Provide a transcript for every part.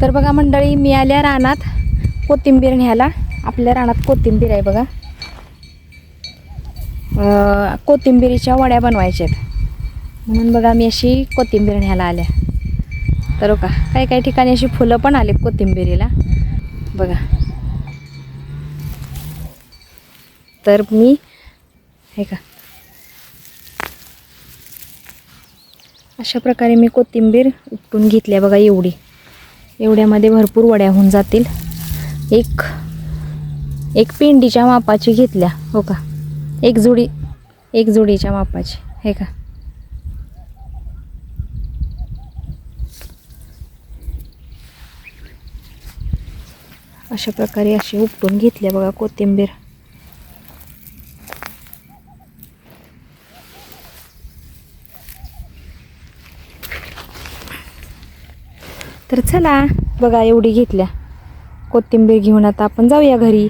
तर बघा मंडळी, मी आल्या रानात कोथिंबीर न्यायला. आपल्या रानात कोथिंबीर आहे बघा. कोथिंबीरीच्या वड्या बनवायच्या आहेत म्हणून बघा मी अशी कोथिंबीर न्यायला आल्या. तर का काही काही ठिकाणी अशी फुलं पण आलीत कोथिंबीरीला बघा. तर मी हे का अशा प्रकारे मी कोथिंबीर उपटून घेतल्या बघा. एवढ्यामध्ये भरपूर वड्या होऊन जातील. एक पिंडीच्या मापाची घेतल्या हो का. एक जोडीच्या मापाची हे का. अशा प्रकारे अशी उपटून घेतल्या बघा कोथिंबीर. तर चला बघा, एवढी घेतल्या कोथिंबीर घेऊन आता आपण जाऊया घरी.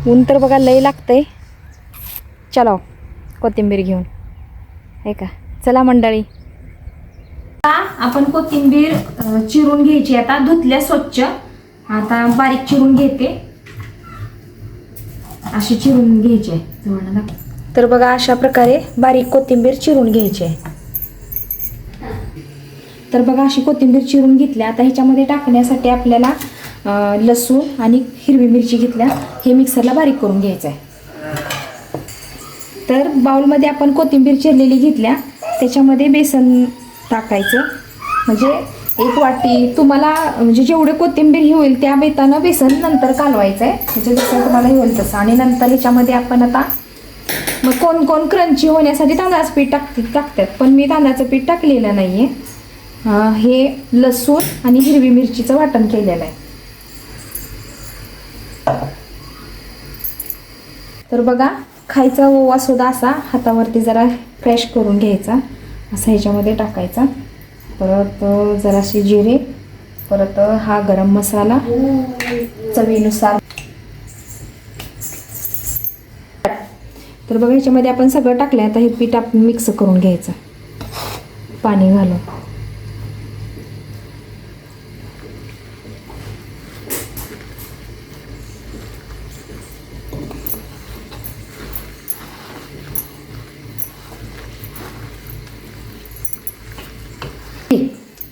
ऊन तर बघा लय लागतंय. चला कोथिंबीर घेऊन हे का. चला मंडळी, आपण कोथिंबीर चिरून घ्यायची. आता धुतल्या स्वच्छ, आता बारीक चिरून घेते. अशी चिरून घ्यायची आहे. तर बघा अशा प्रकारे बारीक कोथिंबीर चिरून घ्यायची आहे. तर बघा अशी कोथिंबीर चिरून घेतल्या. आता ह्याच्यामध्ये टाकण्यासाठी आपल्याला लसूण आणि हिरवी मिरची घेतल्या. हे मिक्सरला बारीक करून घ्यायचं आहे. तर बाउलमध्ये आपण कोथिंबीर चिरलेली घेतल्या, त्याच्यामध्ये बेसन टाकायचं. म्हणजे एक वाटी तुम्हाला, म्हणजे जेवढे कोथिंबीर ही होईल त्या बेतानं बेसन नंतर कालवायचं आहे. म्हणजे जसं तुम्हाला होईल तसं. आणि नंतर ह्याच्यामध्ये आपण आता मग कोण क्रंची होण्यासाठी तांदळाचं पीठ टाकतात, पण मी तांदळाचं पीठ टाकलेलं नाही आहे. हे लसूण आणि हिरवी मिरचीचं वाटण केलेलं आहे. तर बघा, खायचा ओवा सुद्धा असा हातावरती जरा फ्रेश करून घ्यायचा, असा ह्याच्यामध्ये टाकायचा. परत जराशी जिरे, परत हा गरम मसाला चवीनुसार. तर बघा ह्याच्यामध्ये आपण सगळं टाकलं. आता हे पीठ आपण मिक्स करून घ्यायचं पाणी घालून.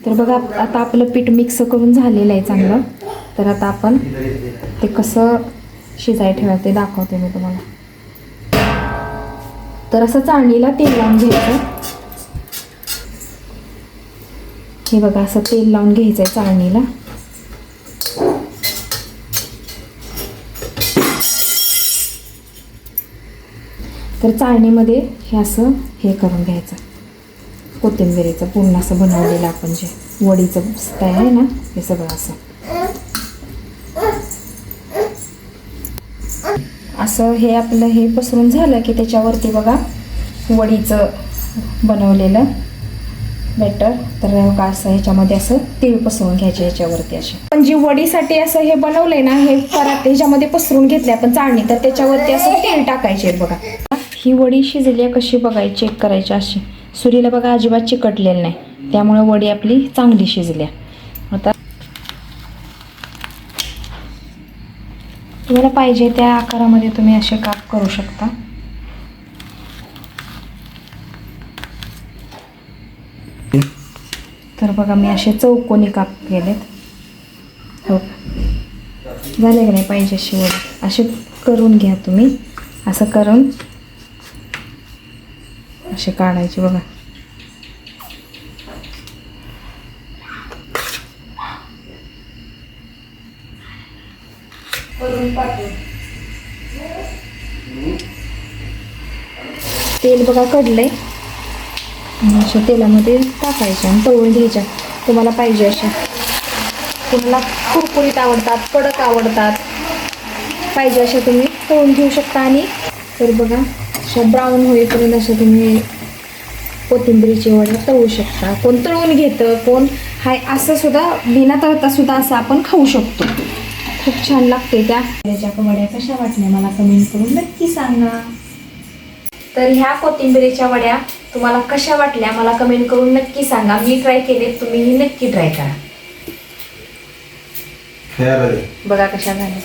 तर बघा आता आपलं पीठ मिक्स करून झालेलं आहे चांगलं. तर आता आपण ते कसं शिजाय ठेवायचं ते दाखवते मी तुम्हाला. तर असं चाळणीला तेल लावून घ्यायचं. हे बघा असं तेल लावून घ्यायचं आहे चाळणीला. तर चाळणीमध्ये हे असं हे करून घ्यायचं कोथिंबीरीचं पूर्ण असं बनवलेलं आपण जे वडीचं स्टाईल आहे ना, हे सगळं असं हे आपलं हे पसरून झालं की त्याच्यावरती बघा वडीचं बनवलेलं बॅटर. तर असं ह्याच्यामध्ये असं तेल पसरून घ्यायचे ह्याच्यावरती. असे पण जी वडीसाठी असं हे बनवलंय ना, हे परत ह्याच्यामध्ये पसरून घेतले आपण चाळणी. तर त्याच्यावरती असं तेल टाकायचे बघा. ही वडी शिजली आहे कशी बघायची, चेक करायची. अशी सुरीला बघा अजिबात चिकटलेलं नाही, त्यामुळे वडी आपली चांगली शिजल्या. आता तुम्हाला पाहिजे त्या आकारामध्ये तुम्ही असे काप करू शकता. तर बघा मी असे चौकोनी काप केलेत. हो झाले की नाही पाहिजे अशी वडी. असे करून घ्या तुम्ही. असं करून असे काढायचे बघा. तेल बघा कडलंय. अशा तेलामध्ये टाकायच्या आणि तळून घ्यायच्या. तुम्हाला पाहिजे अशा. तुम्हाला कुरकुरीत आवडतात, कडक आवडतात, पाहिजे अशा तुम्ही तळून घेऊ शकता. आणि तर बघा अशा ब्राऊन होईपर्यंत अशा तुम्ही कोथिंबीरीची वडी तळू शकता. कोण तळून घेतं, कोण हाय असं सुद्धा बिना तळता सुद्धा असं आपण खाऊ शकतो. खूप छान लागते. त्याच्या वड्या कशा वाटल्या मला कमेंट करून नक्की सांगा. तर ह्या कोथिंबीरीच्या वड्या तुम्हाला कशा वाटल्या मला कमेंट करून नक्की सांगा. मी ट्राय केले, तुम्हीही नक्की ट्राय करा. खेळायला दे. बघा कशा झाल्या.